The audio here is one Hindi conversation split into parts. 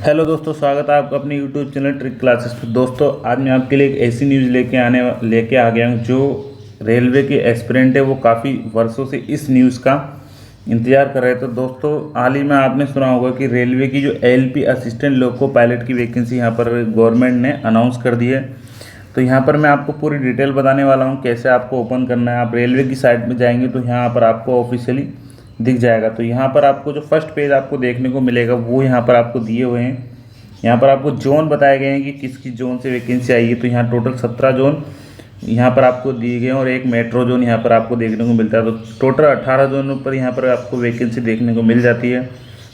हेलो दोस्तों, स्वागत है आपका अपने यूट्यूब चैनल ट्रिक क्लासेस पर। दोस्तों, आज मैं आपके लिए एक ऐसी न्यूज़ लेके आ गया हूँ जो रेलवे के एस्पिरेंट है वो काफ़ी वर्षों से इस न्यूज़ का इंतज़ार कर रहे थे। तो दोस्तों, हाल ही में आपने सुना होगा कि रेलवे की जो एलपी असिस्टेंट लोको पायलट की वैकेंसी यहाँ पर गवर्नमेंट ने अनाउंस कर दी है। तो यहाँ पर मैं आपको पूरी डिटेल बताने वाला हूँ कैसे आपको ओपन करना है। आप रेलवे की साइट में जाएंगे तो यहाँ पर आपको ऑफिशियली दिख जाएगा। तो यहाँ पर आपको जो फर्स्ट पेज आपको देखने को मिलेगा वो यहाँ पर आपको दिए हुए हैं। यहाँ पर आपको जोन बताए गए हैं कि किस किस जोन से वैकेंसी आई है। तो यहाँ टोटल 17 जोन यहाँ पर आपको दिए गए हैं और एक मेट्रो जोन यहाँ पर आपको देखने को मिलता है। तो टोटल 18 जोनों पर यहाँ पर आपको वैकेंसी देखने को मिल जाती है।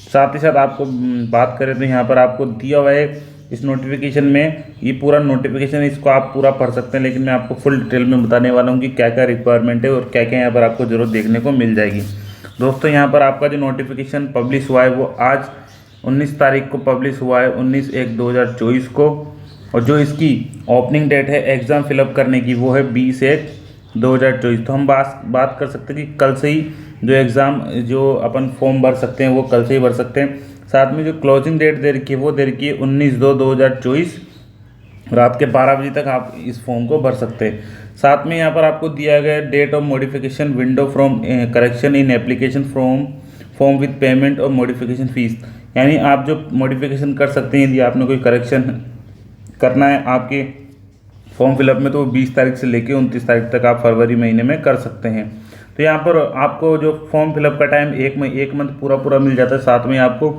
साथ ही साथ आपको बात करें तो यहाँ पर आपको दिया हुआ है इस नोटिफिकेशन में, ये पूरा नोटिफिकेशन इसको आप पूरा पढ़ सकते हैं, लेकिन मैं आपको फुल डिटेल में बताने वाला हूँ कि क्या क्या रिक्वायरमेंट है और क्या क्या यहाँ पर आपको ज़रूरत देखने को मिल जाएगी। दोस्तों, यहाँ पर आपका जो नोटिफिकेशन पब्लिश हुआ है वो आज 19 तारीख को पब्लिश हुआ है, 19/1/2024 को। और जो इसकी ओपनिंग डेट है एग्ज़ाम फिलअप करने की वो है 20/1/2024। तो हम बात कर सकते हैं कि कल से ही जो एग्ज़ाम जो अपन फॉर्म भर सकते हैं वो कल से ही भर सकते हैं। साथ में जो क्लोजिंग डेट दे रखी है वो दे रखी है 19/2/2024 रात के 12 बजे तक आप इस फॉर्म को भर सकते हैं। साथ में यहाँ पर आपको दिया गया date of modification window from correction in application form with payment और मॉडिफिकेशन फीस। यानी आप जो मॉडिफिकेशन कर सकते हैं यदि आपने कोई करेक्शन करना है आपके फॉर्म फिलअप में, तो वो 20 तारीख से लेकर 29 तारीख तक आप फरवरी महीने में कर सकते हैं। तो यहाँ पर आपको जो फॉर्म फिलअप का टाइम एक मंथ पूरा मिल जाता है। साथ में आपको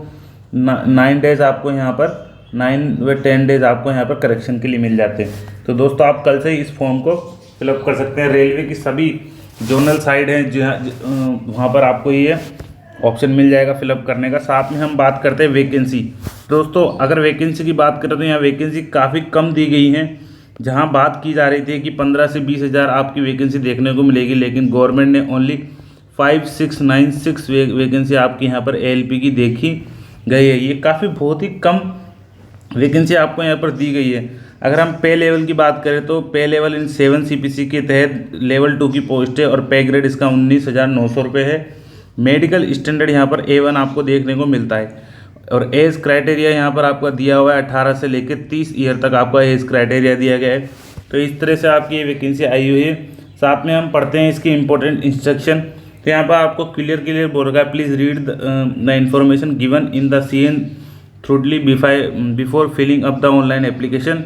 9 डेज़ आपको यहाँ पर 9 व 10 डेज़ आपको यहाँ पर करेक्शन के लिए मिल जाते हैं। तो दोस्तों, आप कल से ही इस फॉर्म को फिलअप कर सकते हैं। रेलवे की सभी जोनल साइट हैं वहाँ पर आपको ये ऑप्शन मिल जाएगा फिलअप करने का। साथ में हम बात करते हैं वैकेंसी। दोस्तों, अगर वैकेंसी की बात करें तो यहाँ वैकेंसी काफ़ी कम दी गई है। जहाँ बात की जा रही थी कि 15 से 20 हज़ार आपकी वैकेंसी देखने को मिलेगी, लेकिन गवर्नमेंट ने ओनली 5696 वैकेंसी आपकी यहाँ पर एएलपी की देखी गई है। ये काफ़ी बहुत ही कम वैकेंसी आपको यहाँ पर दी गई है। अगर हम पे लेवल की बात करें तो पे लेवल इन 7 CPC के तहत लेवल 2 की पोस्ट है और पे ग्रेड इसका 19,900 रुपये है। मेडिकल स्टैंडर्ड यहाँ पर A1 आपको देखने को मिलता है और एज क्राइटेरिया यहाँ पर आपका दिया हुआ है 18 से लेकर 30 ईयर तक आपका एज क्राइटेरिया दिया गया है। तो इस तरह से आपकी ये वैकेंसी आई हुई है। साथ में हम पढ़ते हैं इसकी इंपॉर्टेंट इंस्ट्रक्शन। तो यहाँ पर आपको क्लियर बोल रखा है, please read the information given in the CN thoroughly before filling up the online application.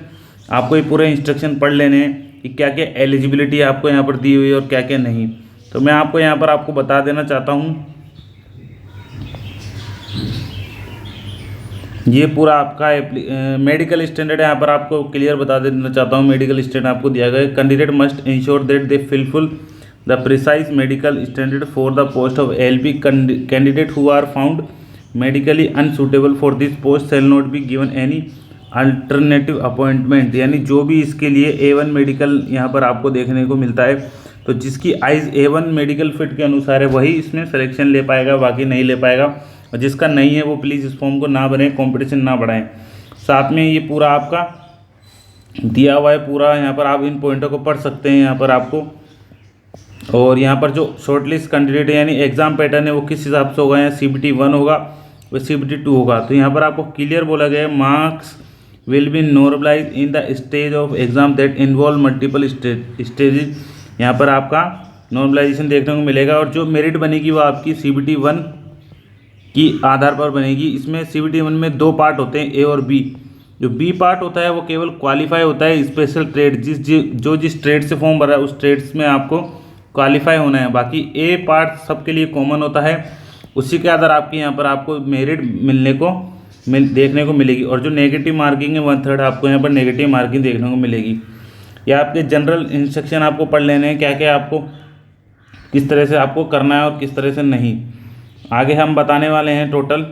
आपको ये पूरे इंस्ट्रक्शन पढ़ लेने हैं कि क्या क्या एलिजिबिलिटी आपको यहाँ पर दी हुई है और क्या क्या नहीं। तो मैं आपको यहाँ पर आपको बता देना चाहता हूँ, ये पूरा आपका मेडिकल स्टैंडर्ड यहाँ पर आपको क्लियर बता देना चाहता हूँ। मेडिकल स्टैंडर्ड आपको दिया गया है, candidate must ensure that they fulfil the precise medical standard for the post of LP। Candidate who are found medically unsuitable for this post shall not be given any alternative appointment. यानी जो भी इसके लिए A1 मेडिकल यहाँ पर आपको देखने को मिलता है, तो जिसकी आइज A1 मेडिकल फिट के अनुसार है वही इसमें सिलेक्शन ले पाएगा, बाकी नहीं ले पाएगा। और जिसका नहीं है वो प्लीज़ इस फॉर्म को ना भरें, कंपटीशन ना बढ़ाएं। साथ में ये पूरा आपका दिया हुआ है, पूरा यहाँ पर आप इन पॉइंटों को पढ़ सकते हैं यहाँ पर आपको। और यहाँ पर जो शॉर्टलिस्ट कैंडिडेट है यानी एग्जाम पैटर्न है वो किस हिसाब से होगा, यहाँ CBT 1 होगा वो CBT 2 होगा। तो यहाँ पर आपको क्लियर बोला गया है, marks will be normalise in the stage of exam that involve multiple stages. यहाँ पर आपका नॉर्मलाइजेशन देखने को मिलेगा और जो मेरिट बनेगी वो आपकी CBT 1 की आधार पर बनेगी। इसमें CBT 1 में 2 पार्ट होते हैं, A और B। जो B पार्ट होता है वो केवल क्वालिफाई होता है स्पेशल ट्रेड, जिस ट्रेड से फॉर्म भरा है उस ट्रेड्स में आपको क्वालिफाई होना है। बाकी A पार्ट सबके लिए कॉमन होता है, उसी के आधार आपके यहाँ पर आपको मेरिट देखने को मिलेगी। और जो नेगेटिव मार्किंग है 1/3 आपको यहाँ पर नेगेटिव मार्किंग देखने को मिलेगी। या आपके जनरल इंस्ट्रक्शन आपको पढ़ लेने हैं, क्या क्या आपको किस तरह से आपको करना है और किस तरह से नहीं। आगे हम बताने वाले हैं टोटल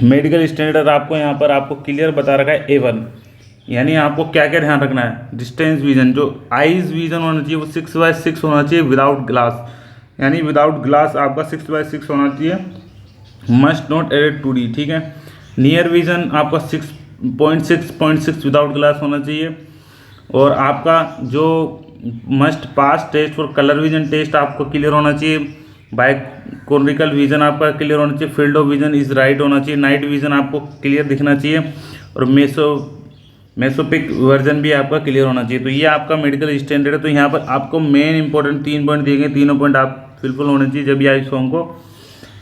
मेडिकल स्टैंडर्ड आपको यहाँ पर आपको क्लियर बता रखा है A1। यानी आपको क्या क्या ध्यान रखना है, डिस्टेंस विजन, जो आइज विजन होना चाहिए वो 6/6 होना चाहिए विदाउट ग्लास। यानी विदाउट ग्लास आपका 6/6 होना चाहिए, मस्ट नॉट एडेड 2D, ठीक है। नियर विजन आपका 6.6 विदाउट ग्लास होना चाहिए। और आपका जो must pass test for colour vision test आपको क्लियर होना चाहिए। बाइकोनिकल विजन आपका क्लियर होना चाहिए, field of vision is right होना चाहिए, नाइट विजन आपको क्लियर दिखना चाहिए और मेसोपिक वर्जन भी आपका क्लियर होना चाहिए। तो ये आपका मेडिकल स्टैंडर्ड है। तो यहाँ पर आपको मेन इंपॉर्टेंट 3 पॉइंट दिए गए, तीनों पॉइंट आप फुलफिल होने चाहिए जब ये इस फॉर्म को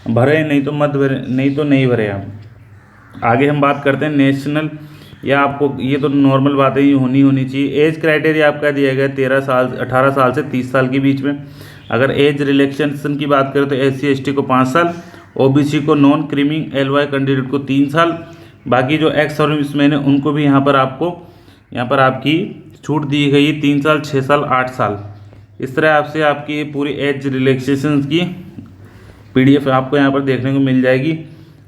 भरे, नहीं तो मत भरे, नहीं भरे आप। आगे हम बात करते हैं नेशनल, या आपको ये तो नॉर्मल बात है, ये होनी चाहिए। एज क्राइटेरिया आपका दिया गया 18 साल से 30 साल के बीच में। अगर एज रिलैक्सेशन की बात करें तो SC ST को 5 साल, OBC को नॉन क्रीमिंग LY कैंडिडेट को 3 साल, बाकी जो एक्स सर्विसमैन है उनको भी यहाँ पर आपकी छूट दी गई 3 साल, 6 साल, 8 साल। इस तरह आपसे आपकी पूरी एज रिलैक्सेशन की PDF आपको यहाँ पर देखने को मिल जाएगी।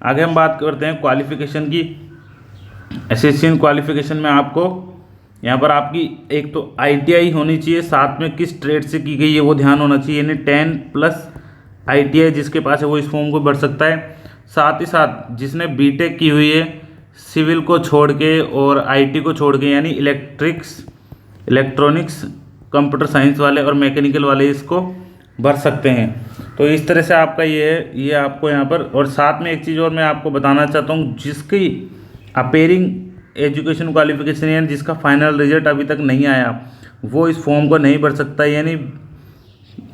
आगे हम बात करते हैं क्वालिफिकेशन की। एसेसियन क्वालिफिकेशन में आपको यहाँ पर आपकी एक तो ITI होनी चाहिए, साथ में किस ट्रेड से की गई है वो ध्यान होना चाहिए, यानी 10+ ITI जिसके पास है वो इस फॉर्म को भर सकता है। साथ ही साथ जिसने BTech की हुई है सिविल को छोड़ के और IT को छोड़ के, यानी इलेक्ट्रॉनिक्स, कंप्यूटर साइंस वाले और मैकेनिकल वाले इसको भर सकते हैं। तो इस तरह से आपका ये आपको यहाँ पर, और साथ में एक चीज़ और मैं आपको बताना चाहता हूँ, जिसकी अपेयरिंग एजुकेशन क्वालिफिकेशन यानी जिसका फाइनल रिजल्ट अभी तक नहीं आया वो इस फॉर्म को नहीं भर सकता। यानी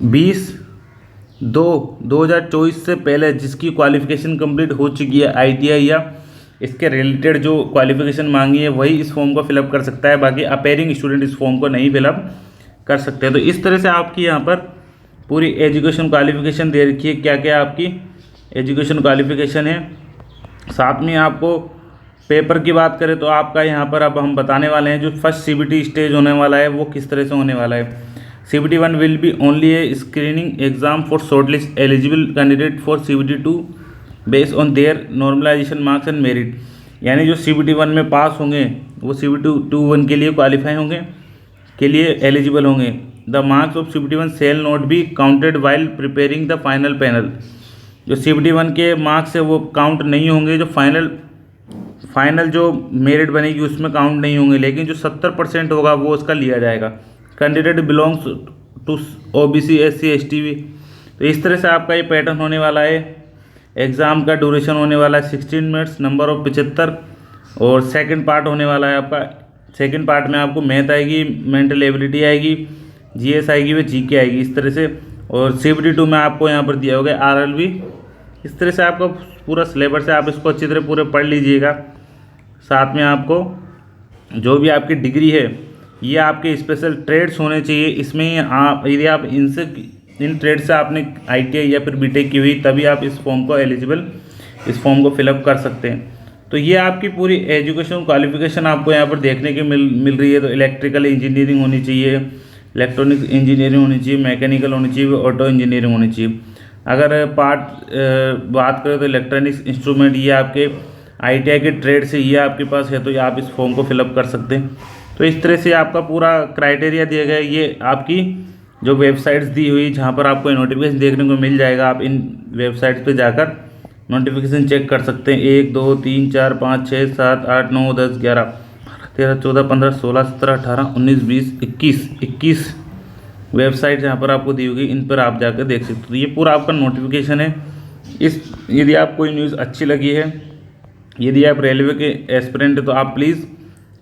20/2/2024 से पहले जिसकी क्वालिफिकेशन कंप्लीट हो चुकी है ITI या इसके रिलेटेड जो क्वालिफिकेशन मांगी है वही इस फॉर्म को फिलअप कर सकता है, बाकी अपेयरिंग स्टूडेंट इस फॉर्म को नहीं फिलअप कर सकते हैं। तो इस तरह से आपकी यहाँ पर पूरी एजुकेशन क्वालिफिकेशन दे रखी है, क्या क्या आपकी एजुकेशन क्वालिफिकेशन है। साथ में आपको पेपर की बात करें तो आपका यहाँ पर अब हम बताने वाले हैं जो फर्स्ट CBT स्टेज होने वाला है वो किस तरह से होने वाला है। CBT 1 will be only a screening exam for shortlist eligible candidate for CBT 2 based on their normalisation marks and merit. यानी जो CBT 1 में पास होंगे वो CBT 2 के लिए क्वालिफाई होंगे, के लिए एलिजिबल होंगे। The marks of CBT 1 shall not be counted while preparing the final panel. जो CBT 1 के मार्क्स है वो काउंट नहीं होंगे, जो फाइनल जो मेरिट बनेगी उसमें काउंट नहीं होंगे, लेकिन जो 70% होगा वो उसका लिया जाएगा। Candidate belongs to OBC SC ST भी। तो इस तरह से आपका ये पैटर्न होने वाला है। एग्ज़ाम का ड्यूरेशन होने वाला है 16 मिनट्स, नंबर ऑफ 75, और सेकंड पार्ट होने वाला है आपका। सेकंड पार्ट में आपको मैथ आएगी, मेंटल एबिलिटी आएगी, GS आएगी, व GK आएगी, इस तरह से। और CBT 2 में आपको यहाँ पर दिया होगा RLB। इस तरह से आपका पूरा सिलेबस है, आप इसको अच्छी तरह पूरे पढ़ लीजिएगा। साथ में आपको जो भी आपकी डिग्री है ये आपके स्पेशल ट्रेड्स होने चाहिए। इसमें आप यदि आप इन ट्रेड से आपने ITI या फिर BTech की हुई तभी आप इस फॉर्म को फिलअप कर सकते हैं। तो ये आपकी पूरी एजुकेशन क्वालिफिकेशन आपको यहाँ पर देखने की मिल रही है। तो इलेक्ट्रिकल इंजीनियरिंग होनी चाहिए, इलेक्ट्रॉनिक इंजीनियरिंग होनी चाहिए, मैकेनिकल होनी चाहिए, ऑटो इंजीनियरिंग होनी चाहिए। अगर बात करें तो इलेक्ट्रॉनिक्स इंस्ट्रूमेंट, ये आपके ITI के ट्रेड से ये आपके पास है, तो ये आप इस फॉर्म को फिलअप कर सकते हैं। तो इस तरह से आपका पूरा क्राइटेरिया दिया गया है। ये आपकी जो वेबसाइट्स दी हुई जहाँ पर आपको नोटिफिकेशन देखने को मिल जाएगा, आप इन वेबसाइट्स पे जाकर नोटिफिकेशन चेक कर सकते हैं। 1 2 3 4 5 6 7 8 9 10 11 13 14 15 16 17 18 19 20 21 वेबसाइट जहाँ पर आपको दी होगी, इन पर आप जाकर देख सकते हो। तो ये पूरा आपका नोटिफिकेशन है। यदि आपको कोई न्यूज़ अच्छी लगी है, यदि आप रेलवे के एस्पिरेंट हैं, तो आप प्लीज़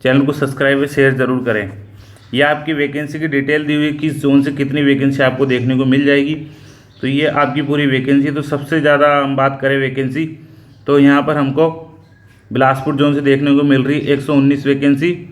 चैनल को सब्सक्राइब और शेयर ज़रूर करें। यह आपकी वैकेंसी की डिटेल दी हुई, किस जोन से कितनी वैकेंसी आपको देखने को मिल जाएगी। तो ये आपकी पूरी वैकेंसी। तो सबसे ज़्यादा हम बात करें वैकेंसी, तो यहाँ पर हमको बिलासपुर जोन से देखने को मिल रही 119 वैकेंसी।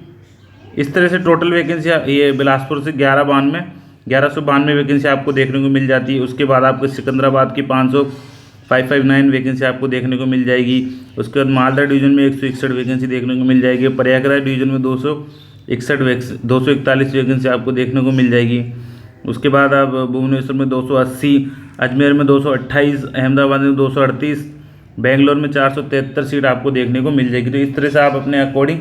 इस तरह से टोटल वैकेंसी ये बिलासपुर से 1192 वैकेंसी आपको देखने को मिल जाती है। उसके बाद आपको सिकंदराबाद की 559 वैकेंसी आपको देखने को मिल जाएगी। उसके बाद मालदा डिवीज़न में 161 वैकेंसी देखने को मिल जाएगी। प्रयागराज डिवीज़न में 241 वैकेंसी आपको देखने को मिल जाएगी। उसके बाद आप भुवनेश्वर में 280, अजमेर में 228, अहमदाबाद में 238, बेंगलोर में 473 सीट आपको देखने को मिल जाएगी। तो इस तरह से आप अपने अकॉर्डिंग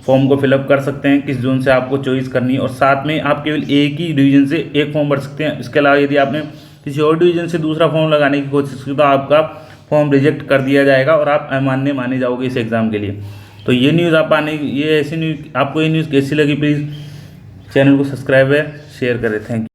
फॉर्म को फिलअप कर सकते हैं, किस जोन से आपको चॉइस करनी है। और साथ में आप केवल एक ही डिवीज़न से एक फॉर्म भर सकते हैं। इसके अलावा यदि आपने किसी और डिवीज़न से दूसरा फॉर्म लगाने की कोशिश की तो आपका फॉर्म रिजेक्ट कर दिया जाएगा और आप अमान्य माने जाओगे इस एग्ज़ाम के लिए। तो ये न्यूज़ ऐसी न्यूज़ आपको ये न्यूज़ कैसी लगी, प्लीज़ चैनल को सब्सक्राइब है, शेयर करें। Thank you.